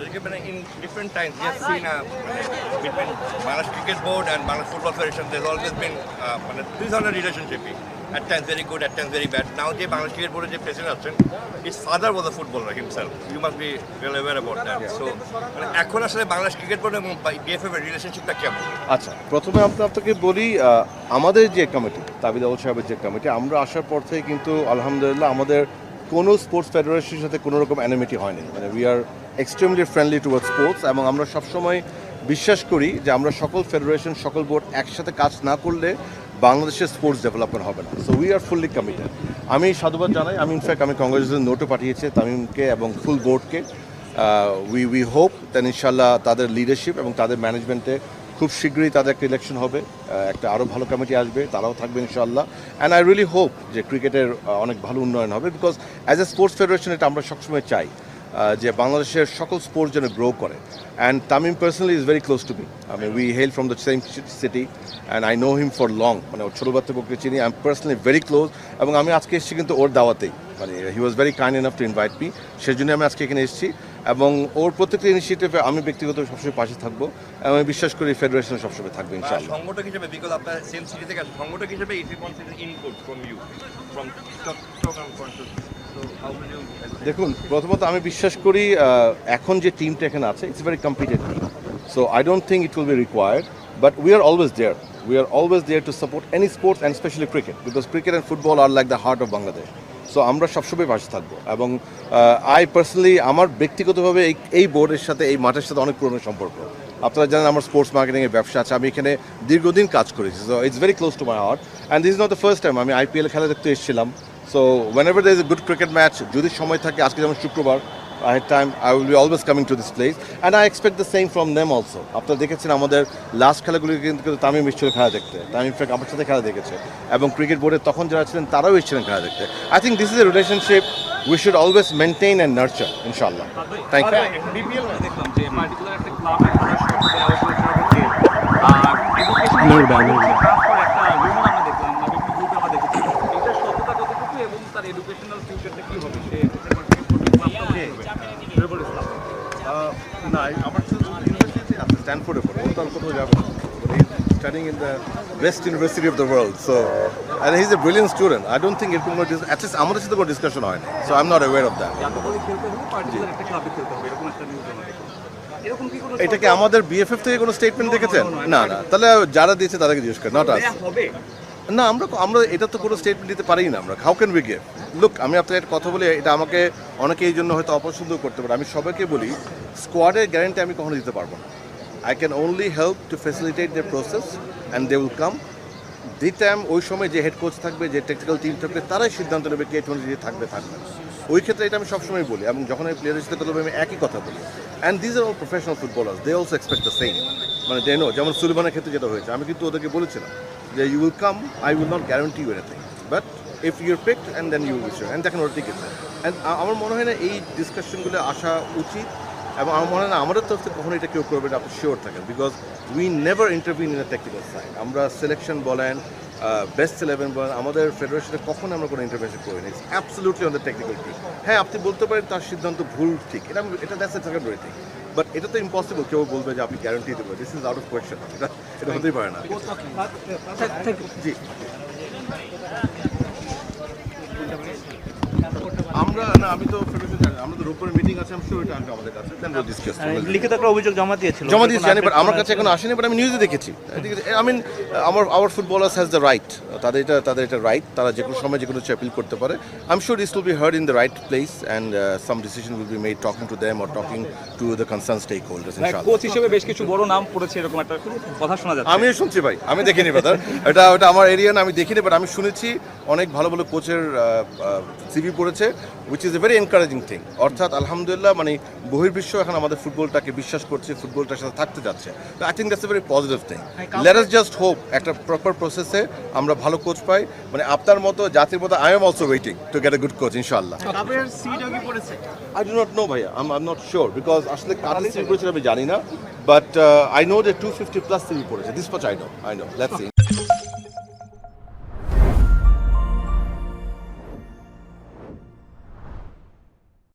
in different times we have seen between Bangladesh Cricket Board and Bangladesh Football Federation there's always been this on a relationship. At times very good, at times very bad. Now the Bangladesh Cricket Board president aছেন, his father was a footballer himself. You must be well aware about that. So এখন আসলে Bangladesh cricket board এবং BFF এর রিলেশনশিপটা কেমন? আচ্ছা, প্রথমে আপনাকে বলি আমাদের যে কমিটি তাবিদ আউল সাহেবের যে কমিটি আমরা আসার পর থেকে কিন্তু আলহামদুলিল্লাহ আমাদের কোনো স্পোর্টস ফেডারেশনের সাথে কোনো রকম অ্যানিমিটি হয়নি। মানে we are extremely friendly towards sports এবং আমরা সবসময় বিশ্বাস করি যে আমরা সকল ফেডারেশন সকল বোর্ড একসাথে কাজ না করলে বাংলাদেশের স্পোর্টস ডেভেলপমেন্ট হবে না। So we are fully committed. আমি সাধুবাদ জানাই, ইনফ্যাক্ট আমি কংগ্রেচুলেশন নোটও পাঠিয়েছি তামিমকে এবং ফুল বোর্ডকে। উই হোপ দেন ইনশাল্লাহ তাদের লিডারশিপ এবং তাদের ম্যানেজমেন্টে খুব শীঘ্রই তাদের একটা ইলেকশন হবে, একটা আরও ভালো কমিটি আসবে, তারাও থাকবে ইনশাআল্লাহ। অ্যান্ড আই রিয়েলি হোপ যে ক্রিকেটের অনেক ভালো উন্নয়ন হবে, because as a sports federation এটা আমরা সবসময় চাই যে বাংলাদেশের সকল স্পোর্টস যেন গ্রো করে। And Tamim personally is very close to me. We hail from the same city and I know him for long. মানে ওর ছোটো বাচ্চা পক্ষে চিনি, I am personally very close. এবং আমি আজকে এসেছি কিন্তু ওর দাওয়াতেই, মানে he was very kind enough to invite me, সেই জন্য আমি আজকে এখানে এসেছি। এবং ওর প্রত্যেকটা ইনিশিয়েটিভে আমি ব্যক্তিগত সবসময় পাশে থাকবো এবং আমি বিশ্বাস করি ফেডারেশন সবসময় থাকবে ইনশাআল্লাহ। সংগঠক হিসেবে বিকজ আপনার সেম সিটি থেকে আসে, সংগঠক হিসেবে if you consider input from you from Chittagong concept, so how will you? দেখুন, প্রথমত আমি বিশ্বাস করি এখন যে টিমটা এখানে আছে it's very competed team. So I don't think it will be required, but we are always there. We are always there to support any sports and specially cricket, because cricket and football are like the heart of Bangladesh. So আমরা সবসময় পাশে থাকবো। এবং I personally আমার ব্যক্তিগতভাবে এই বোর্ডের সাথে এই মাঠের সাথে অনেক পুরনো সম্পর্ক। আপনারা জানেন আমার স্পোর্টস মার্কেটিংয়ের ব্যবসা আছে, আমি এখানে দীর্ঘদিন কাজ করেছি। So it's very close to my heart and this is not the first time আমি আইপিএল খেলা দেখতে এসেছিলাম। So whenever there is a good cricket match, যদি সময় থাকে, আজকে যেমন শুক্রবার, I had time, I will be always coming to this place and I expect the same from them also. আপনারা দেখেছেন আমাদের লাস্ট খেলাগুলি কিন্তু তামিম এসেছিল খেলা দেখতে, তামিম ইনফ্যাক্ট আমার সাথে খেলা দেখেছে এবং ক্রিকেট বোর্ডে তখন যারা ছিলেন তারাও এসেছিলেন খেলা দেখতে। I think this is a relationship we should always maintain and nurture ইনশাআল্লাহ। Thank you. বিপিএল দেখলাম যে পার্টিকুলার একটা ক্লাব একটা শর্ট দেওয়া হয়েছে আর এডুকেশন ট্রান্সফার একটা রুমাল আমরা দেখলাম, আমি গ্রুপে আমরা দেখেছি, এটা সততা কতটুকু এবং তার এডুকেশনাল ফিউচারটা কি হবে? সে না, আমার ইউনিভার্সিটি আছে স্ট্যানফোর্ডে পড়ে, ও তো আর কোথাও যাবে না। Studying in the best university of the world, so and he's a brilliant student. I don't think এরকম at least আমাদের সাথে কোনো ডিসকাশন হয়নি, so I'm not aware of that. এটা কি আমাদের বিএফএফ থেকে কোনো স্টেটমেন্ট দেখেছেন? না না, তাহলে যারা দিয়েছে তাদেরকে জিজ্ঞেস করেন, নট আস। না, আমরা এটা তো কোনো স্টেটমেন্ট দিতে পারি না। আমরা how can we give? Look, আমি আপনাকে একটা কথা বলি, এটা আমাকে অনেকে এই জন্য হয়তো অপছন্দ করতে পারে। আমি সবাইকে বলি স্কোয়াডের গ্যারান্টি আমি কখনো দিতে পারবো না। I can only help to facilitate their process and they will come. দিতাম ওই সময় যে হেড কোচ থাকবে, যে টেকনিক্যাল টিম থাকবে, তারাই সিদ্ধান্ত নেবে কে টি20 থাকবে থাকবে। ওই ক্ষেত্রে এটা আমি সবসময় বলি এবং যখন আমি প্লেয়ারের সাথে কথা বলি আমি একই কথা বলি। And these are all professional footballers, they also expect the same. মানে দে নো, যেমন সুলেমানের ক্ষেত্রে যেটা হয়েছে, আমি কিন্তু ওদেরকে বলেছিলাম যে you will come, I will not guarantee you anything, but if your picked and then you will sure. And দেখেন ওরা টিকেছে। অ্যান্ড আমার মনে হয় না এই ডিসকাশনগুলো আসা উচিত এবং আমার মনে হয় না আমাদের তরফ থেকে কখনো এটা কেউ করবে না, আপনি শিওর থাকেন, because we never interview in a technical side. আমরা সিলেকশন বলেন, বেস্ট 11 বলেন, আমাদের ফেডারেশনে কখনো আমরা কোনো ইন্টারভেনশন করি না। It's absolutely on the technical team. হ্যাঁ, আপনি বলতে পারেন তার সিদ্ধান্ত ভুল ঠিক, এটা that's a secondary thing, but এটা তো ইম্পসিবল কেউ বলবে যে আপনি গ্যারান্টি দেবেন, this is out of question. এটা হতেই পারে না। জি, আমরা না, আমি তো ফেডারেশন জানি, আমরা তো রোববারের মিটিং আছে, আমি শিওর এটা আসবে আমাদের কাছে, দেন উইল ডিসকাস। লিখিত একটা অভিযোগ জমা দিয়েছি, জানি, বাট আমার কাছে এখন আসেনি, বাট আমি নিউজে দেখেছি। I mean our footballers has the right, তাদের এটা রাইট, তারা যে কোনো সময় যে কোনো কিছু অ্যাপিল করতে পারে। I am sure this will be hard in the right place and some decision will be made talking to them or talking to the concern stakeholders ইনশাআল্লাহ। কোচ হিসেবে বেশ কিছু বড় নাম পড়েছে এরকম একটা কথা শোনা যাচ্ছে। আমিও শুনছি ভাই, আমি দেখিনি ব্রাদার, এটা আমার এরিয়া না, আমি দেখিনি, বাট আমি শুনেছি অনেক ভালো ভালো কোচের সিভি পড়েছে, which is a very encouraging thing. অর্থাৎ আলহামদুলিল্লাহ, মানে বহির্বিশ্ব এখন আমাদের ফুটবলটাকে বিশ্বাস করছে, ফুটবলটার সাথে থাকতে যাচ্ছে। তো I think that's a very positive thing. Let us just hope একটা প্রপার প্রসেসে আমরা ভালো কোচ পাই। মানে আপনার মতো জাতির মতো I am also waiting to get a good coach ইনশাআল্লাহ। আই ডু নট নো ভাইয়া, I am not sure, because আসলে কাদের সিভি পড়েছে আমি জানি না, বাট আই নো যে 250+ সিভি পড়েছে, this much I know. Let's see.